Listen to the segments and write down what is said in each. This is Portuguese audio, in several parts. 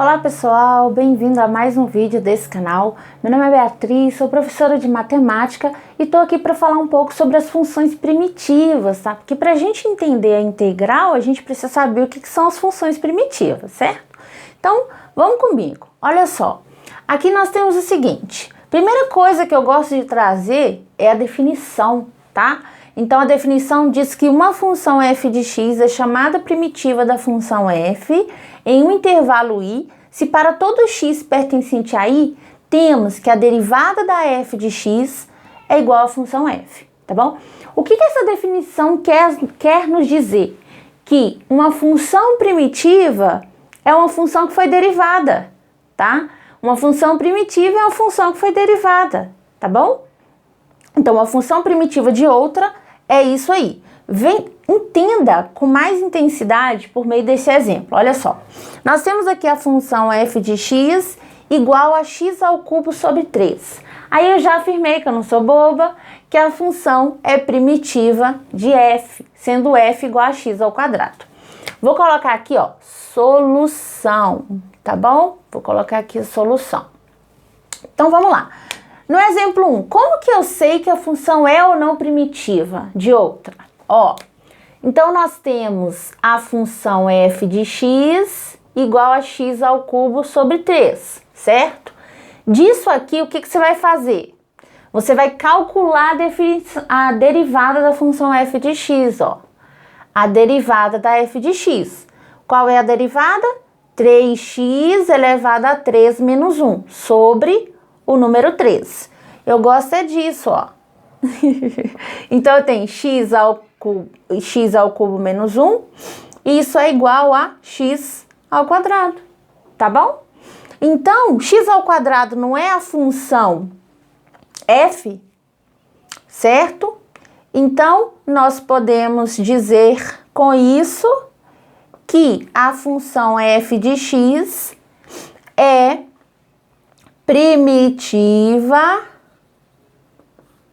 Olá pessoal, bem-vindo a mais um vídeo desse canal. Meu nome é Beatriz, sou professora de matemática e estou aqui para falar um pouco sobre as funções primitivas, tá? Porque para a gente entender a integral, a gente precisa saber o que são as funções primitivas, certo? Então, vamos comigo. Olha só, aqui nós temos o seguinte. Primeira coisa que eu gosto de trazer é a definição, tá? Então, a definição diz que uma função f de x é chamada primitiva da função f em um intervalo i, se para todo x pertencente a i, temos que a derivada da f de x é igual à função f, tá bom? O que essa definição quer nos dizer? Que uma função primitiva é uma função que foi derivada, tá? Uma função primitiva é uma função que foi derivada, tá bom? Então, uma função primitiva de outra é isso aí. Entenda com mais intensidade por meio desse exemplo. Olha só, nós temos aqui a função f de x igual a x ao cubo sobre 3. Aí eu já afirmei que eu não sou boba, que a função é primitiva de f, sendo f igual a x ao quadrado. Vou colocar aqui, ó, solução, tá bom? Vou colocar aqui a solução. Então, vamos lá. No exemplo 1, como que eu sei que a função é ou não primitiva de outra? Ó, então nós temos a função f de x igual a x ao cubo sobre 3, certo? Disso aqui, o que você vai fazer? Você vai calcular a derivada da função f de x, ó. A derivada da f de x. Qual é a derivada? 3x elevado a 3 menos 1 sobre o número 3. Eu gosto é disso, ó. Então, eu tenho x ao cubo menos 1. E isso é igual a x ao quadrado, tá bom? Então, x ao quadrado não é a função f, certo? Então, nós podemos dizer com isso que a função f de x é primitiva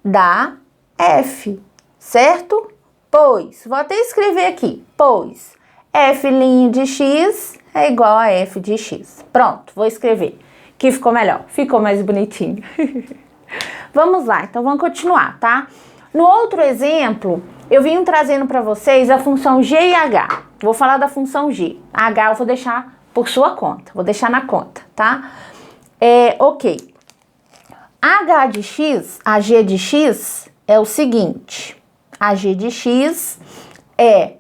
da f, certo? Pois, vou até escrever aqui, pois f' de x é igual a f de x. Pronto, vou escrever, que ficou melhor, ficou mais bonitinho. Vamos lá, então vamos continuar, tá? No outro exemplo, eu vim trazendo para vocês a função g e h. Vou falar da função g. A h eu vou deixar por sua conta, vou deixar na conta, tá? Ok. H de x, a g de x é o seguinte. A g de x é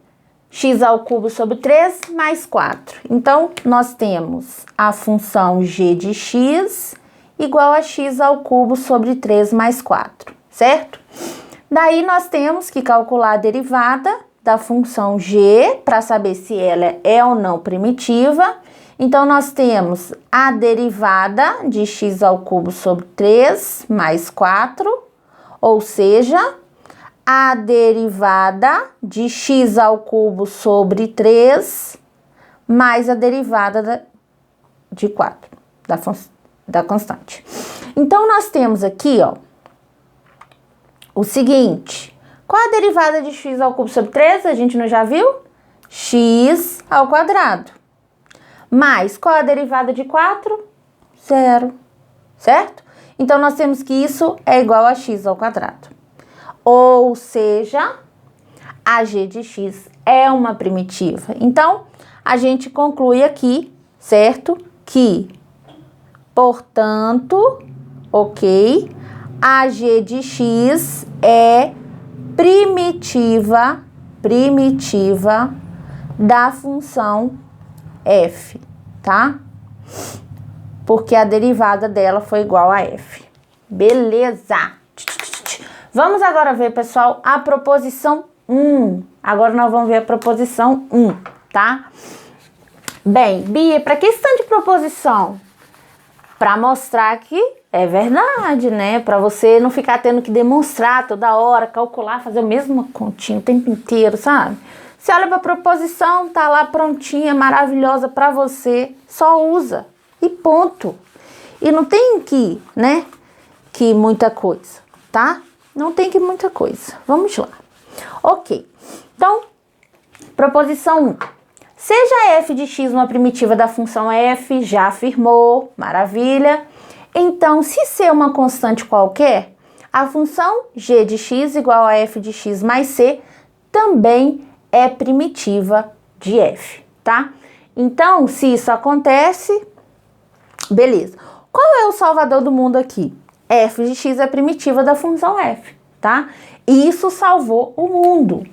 x ao cubo sobre 3 mais 4. Então, nós temos a função g de x igual a x ao cubo sobre 3 mais 4, certo? Daí, nós temos que calcular a derivada da função g para saber se ela é ou não primitiva. Então, nós temos a derivada de x ao cubo sobre 3 mais 4, ou seja, a derivada de x ao cubo sobre 3 mais a derivada de 4, da constante. Então, nós temos aqui, ó, o seguinte, qual a derivada de x ao cubo sobre 3? A gente não já viu? X ao quadrado. Mas, qual a derivada de 4? 0, certo? Então, nós temos que isso é igual a x ao quadrado. Ou seja, a g de x é uma primitiva. Então, a gente conclui aqui, certo? Que, portanto, ok, a g de x é primitiva da função f, tá? Porque a derivada dela foi igual a f. Beleza! Vamos agora ver, pessoal, a proposição 1. Agora nós vamos ver a proposição 1, tá? Bem, Bia, para que esse tanto de proposição? Para mostrar que é verdade, né? Para você não ficar tendo que demonstrar toda hora, calcular, fazer a mesma continha o tempo inteiro, sabe? Você olha para a proposição, tá lá prontinha, maravilhosa para você, só usa e ponto. E não tem que, né, que muita coisa, tá? Não tem que muita coisa. Vamos lá. Ok. Então, proposição 1. Seja f de x uma primitiva da função f, já afirmou, maravilha. Então, se c uma constante qualquer, a função g de x igual a f de x mais c também é primitiva de f, tá? Então, se isso acontece, beleza. Qual é o salvador do mundo aqui? F de x é primitiva da função f, tá? E isso salvou o mundo.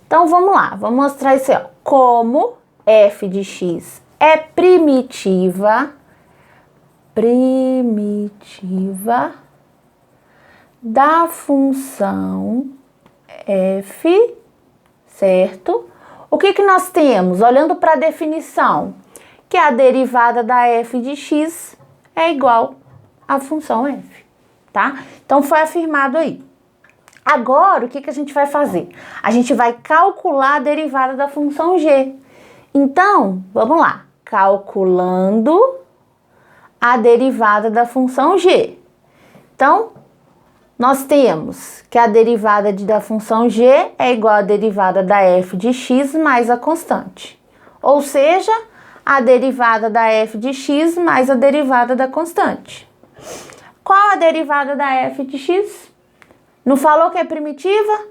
Então, vamos lá, vamos mostrar isso aí, ó. Como f de x é primitiva da função f, certo? O que nós temos? Olhando para a definição, que a derivada da f de x é igual à função f, tá? Então, foi afirmado aí. Agora, o que a gente vai fazer? A gente vai calcular a derivada da função g. Então, vamos lá. Calculando a derivada da função g. Então, nós temos que a derivada da função g é igual à derivada da f de x mais a constante. Ou seja, a derivada da f de x mais a derivada da constante. Qual a derivada da f de x? Não falou que é primitiva?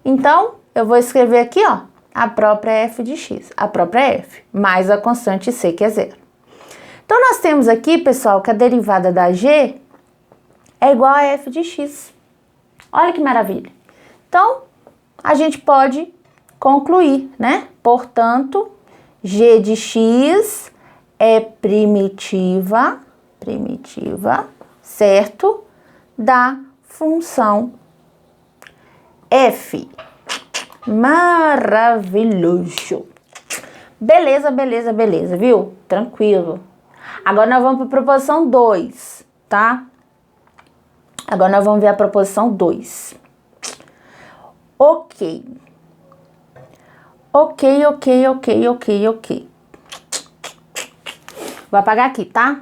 Então, eu vou escrever aqui, ó, a própria f de x, a própria f, mais a constante c, que é zero. Então, nós temos aqui, pessoal, que a derivada da g é igual a f de x. Olha que maravilha. Então, a gente pode concluir, né? Portanto, g de x é primitiva, certo? Da função f. Maravilhoso. Beleza, viu? Tranquilo. Agora nós vamos para a proposição 2, tá? Agora nós vamos ver a proposição 2. Ok. Vou apagar aqui, tá?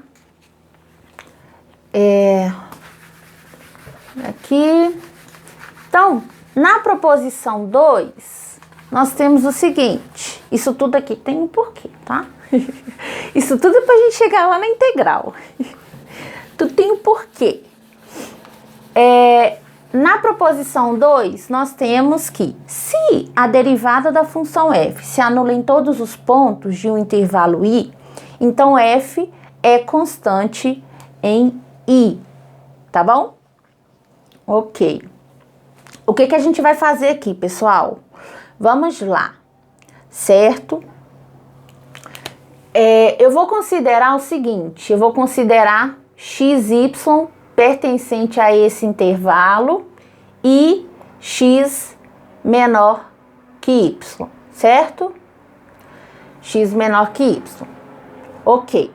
Aqui. Então, na proposição 2, nós temos o seguinte. Isso tudo aqui tem um porquê, tá? Isso tudo é pra gente chegar lá na integral. Tudo tem um porquê. Na proposição 2, nós temos que, se a derivada da função f se anula em todos os pontos de um intervalo i, então f é constante em i, tá bom? Ok. O que a gente vai fazer aqui, pessoal? Vamos lá, certo? Eu vou considerar o seguinte, eu vou considerar xy pertencente a esse intervalo e x menor que y, certo? X menor que y. Ok.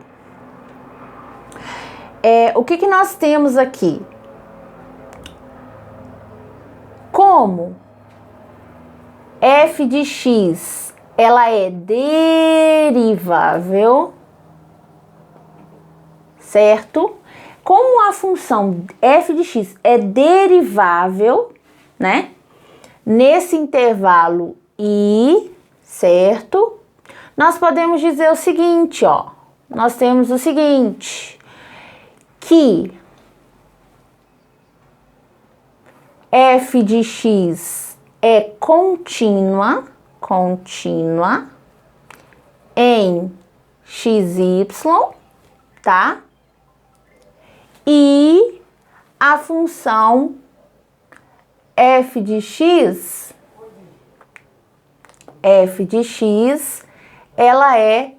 O que nós temos aqui? Como f de x, ela é derivável, certo? Como a função f de x é derivável, né? Nesse intervalo i, certo? Nós podemos dizer o seguinte, ó. Nós temos o seguinte, que f de x é contínua em xy, tá? E a função f de x, ela é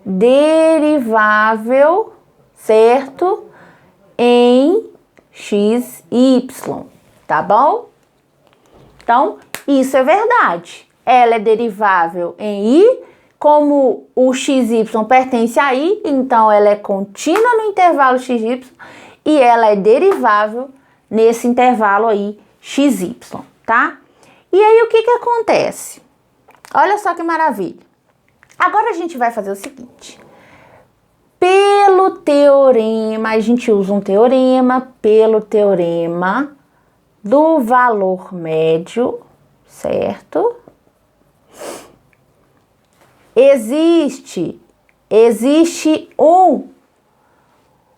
derivável, certo? Em xy, tá bom? Então, isso é verdade. Ela é derivável em i, como o xy pertence a i, então ela é contínua no intervalo xy e ela é derivável nesse intervalo aí xy, tá? E aí, o que acontece? Olha só que maravilha. Agora a gente vai fazer o seguinte. Pelo teorema, a gente usa um teorema, pelo teorema do valor médio, certo? existe um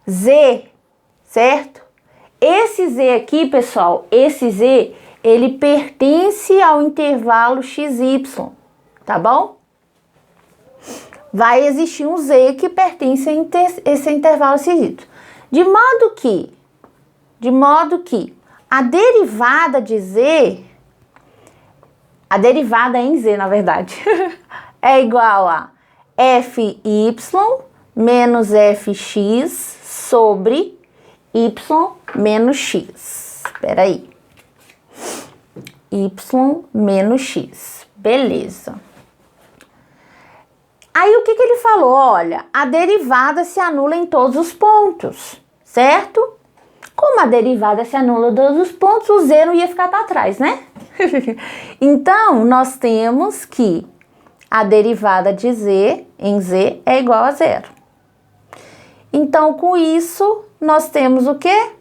z, certo? Esse z aqui, pessoal, esse z, ele pertence ao intervalo xy, tá bom? Vai existir um z que pertence a esse intervalo xy. De modo que a derivada de z, a derivada em z, na verdade, é igual a fy menos fx sobre y menos x. Espera aí. Y menos x. Beleza. Aí o que ele falou? Olha, a derivada se anula em todos os pontos, certo? Como a derivada se anula em todos os pontos, o z não ia ficar para trás, né? Então, nós temos que a derivada de z em z é igual a zero. Então, com isso, nós temos o quê?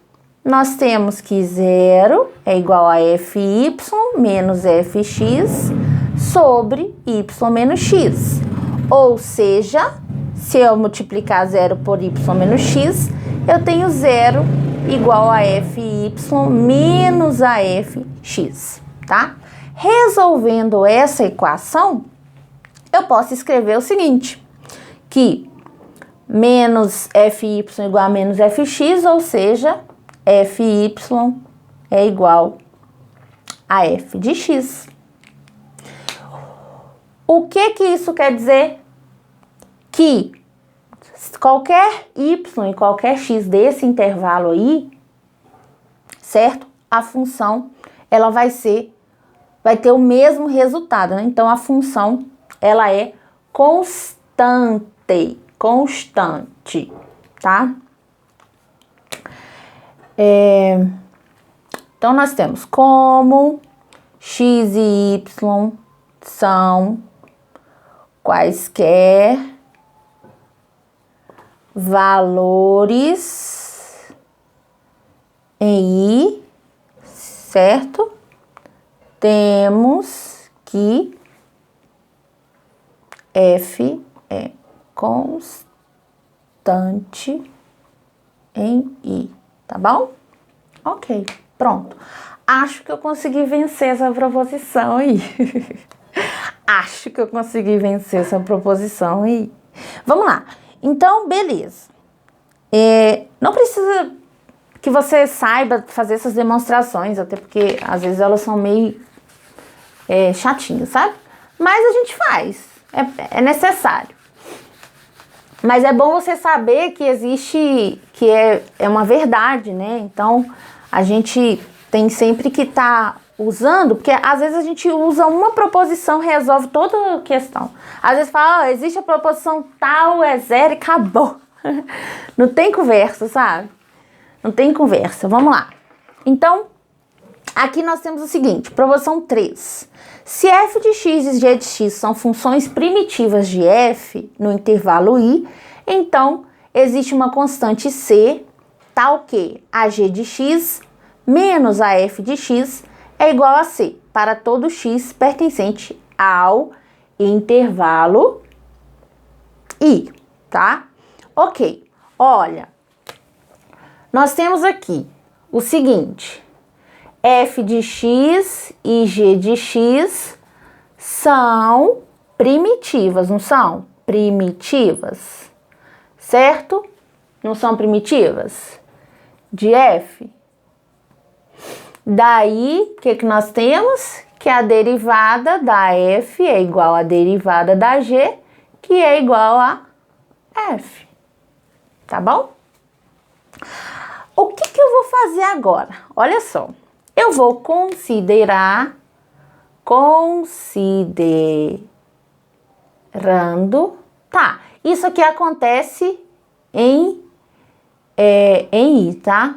Nós temos que zero é igual a fy menos fx sobre y menos x. Ou seja, se eu multiplicar zero por y menos x, eu tenho zero igual a fy menos a fx, tá? Resolvendo essa equação, eu posso escrever o seguinte, que menos fy igual a menos fx, ou seja, fy é igual a f de x. O que isso quer dizer? Que qualquer y e qualquer x desse intervalo aí, certo? A função, ela vai ter o mesmo resultado, né? Então, a função, ela é constante, tá? Então, nós temos como x e y são quaisquer valores em i, certo? Temos que f é constante em i, tá bom? Ok, pronto. Acho que eu consegui vencer essa proposição aí. Acho que eu consegui vencer essa proposição aí. Vamos lá. Então, beleza. Não precisa que você saiba fazer essas demonstrações, até porque às vezes elas são meio chatinhas, sabe? Mas a gente faz. É necessário. Mas é bom você saber que existe, que é uma verdade, né? Então, a gente tem sempre que estar usando, porque às vezes a gente usa uma proposição, resolve toda a questão. Às vezes fala, existe a proposição tal, é zero e acabou. Não tem conversa, sabe? Não tem conversa. Vamos lá. Então, aqui nós temos o seguinte, proposição 3. Se f de x e g de x são funções primitivas de f no intervalo i, então existe uma constante c, tal que a g de x menos a f de x é igual a c para todo x pertencente ao intervalo i, tá? Ok, olha, nós temos aqui o seguinte, f de x e g de x são primitivas, não são? Primitivas, certo? Não são primitivas? De f. Daí, o que nós temos? Que a derivada da f é igual à derivada da g, que é igual a f. Tá bom? O que eu vou fazer agora? Olha só. Eu vou considerando, tá? Isso aqui acontece em i, tá?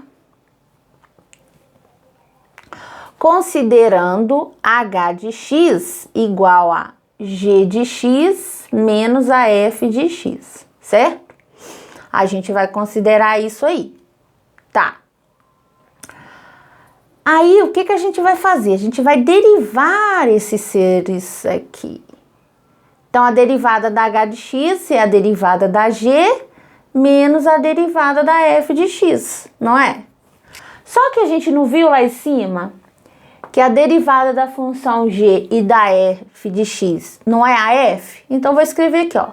Considerando h de x igual a g de x menos a f de x, certo? A gente vai considerar isso aí, tá? Aí, o que a gente vai fazer? A gente vai derivar esses seres aqui. Então, a derivada da h de x é a derivada da g menos a derivada da f de x, não é? Só que a gente não viu lá em cima que a derivada da função g e da f de x não é a f? Então, vou escrever aqui, ó,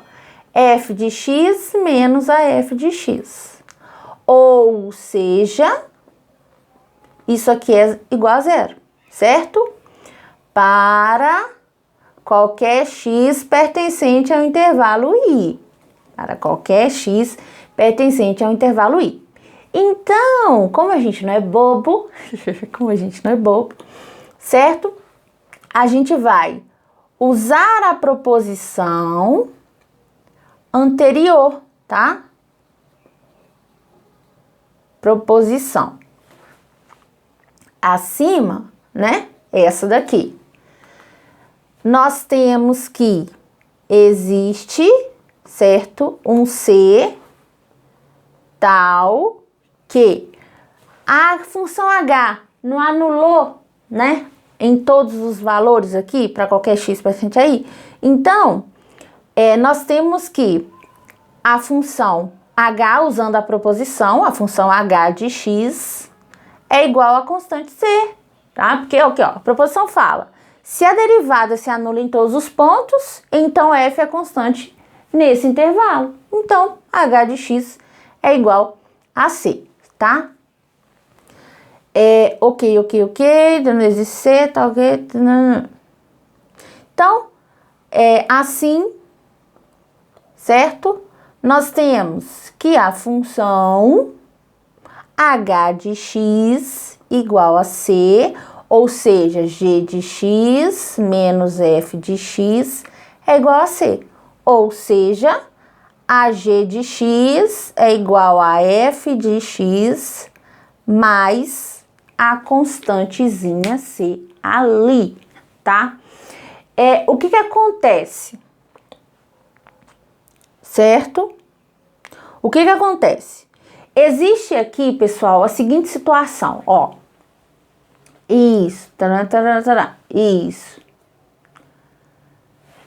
f de x menos a f de x. Ou seja, isso aqui é igual a zero, certo? Para qualquer x pertencente ao intervalo i. Para qualquer x pertencente ao intervalo i. Então, como a gente não é bobo, certo? A gente vai usar a proposição anterior, tá? Proposição. Acima, né? Essa daqui. Nós temos que existe, certo? Um C tal que a função h não anulou, né? Em todos os valores aqui, para qualquer x pertencente aí. Então, nós temos que a função h, usando a proposição, a função h de x é igual a constante c, tá? Porque aqui, ó, a proposição fala, se a derivada se anula em todos os pontos, então f é constante nesse intervalo. Então, h de x é igual a c, tá? Ok, não existe c, tá ok. Então, assim, certo? Nós temos que a função h de x igual a c, ou seja, g de x menos f de x é igual a c. Ou seja, a g de x é igual a f de x mais a constantezinha c ali, tá? O que acontece? Certo? O que acontece? Existe aqui, pessoal, a seguinte situação, ó. Isso, isso.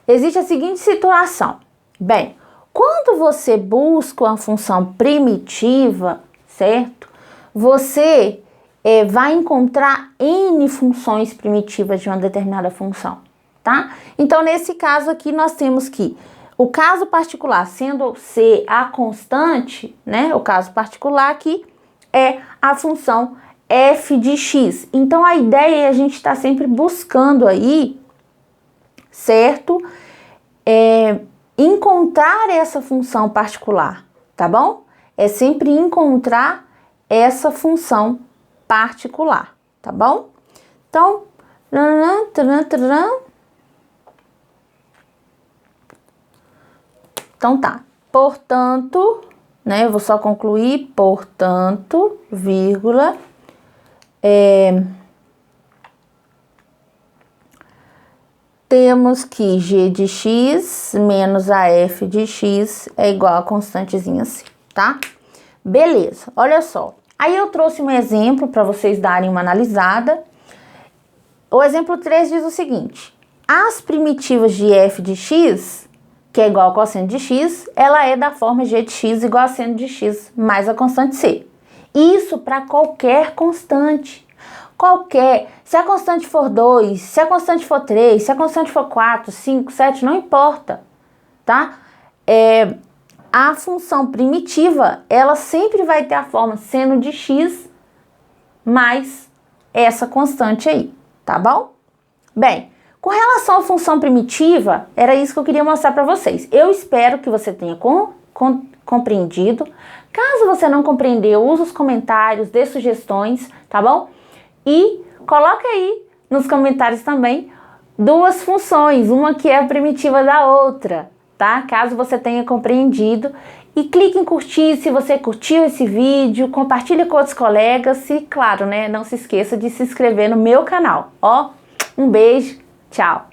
Existe a seguinte situação. Bem, quando você busca uma função primitiva, certo? Você vai encontrar N funções primitivas de uma determinada função, tá? Então, nesse caso aqui, nós temos que o caso particular, sendo C a constante, né? O caso particular aqui é a função f de x. Então, a ideia é a gente estar sempre buscando aí, certo? Encontrar essa função particular, tá bom? É sempre encontrar essa função particular, tá bom? Então, então tá. Portanto, né, eu vou só concluir, portanto, vírgula, temos que g de x menos a f de x é igual a constantezinha c, tá? Beleza, olha só. Aí eu trouxe um exemplo para vocês darem uma analisada. O exemplo 3 diz o seguinte: as primitivas de f de x, que é igual a cosseno de x, ela é da forma g de x igual a seno de x mais a constante c. Isso para qualquer constante. Qualquer, se a constante for 2, se a constante for 3, se a constante for 4, 5, 7, não importa, tá? A função primitiva, ela sempre vai ter a forma seno de x mais essa constante aí, tá bom? Bem, com relação à função primitiva, era isso que eu queria mostrar para vocês. Eu espero que você tenha compreendido. Caso você não compreendeu, use os comentários, dê sugestões, tá bom? E coloque aí nos comentários também duas funções, uma que é a primitiva da outra, tá? Caso você tenha compreendido. E clique em curtir se você curtiu esse vídeo, compartilhe com outros colegas e, claro, né, não se esqueça de se inscrever no meu canal. Ó, um beijo, tchau!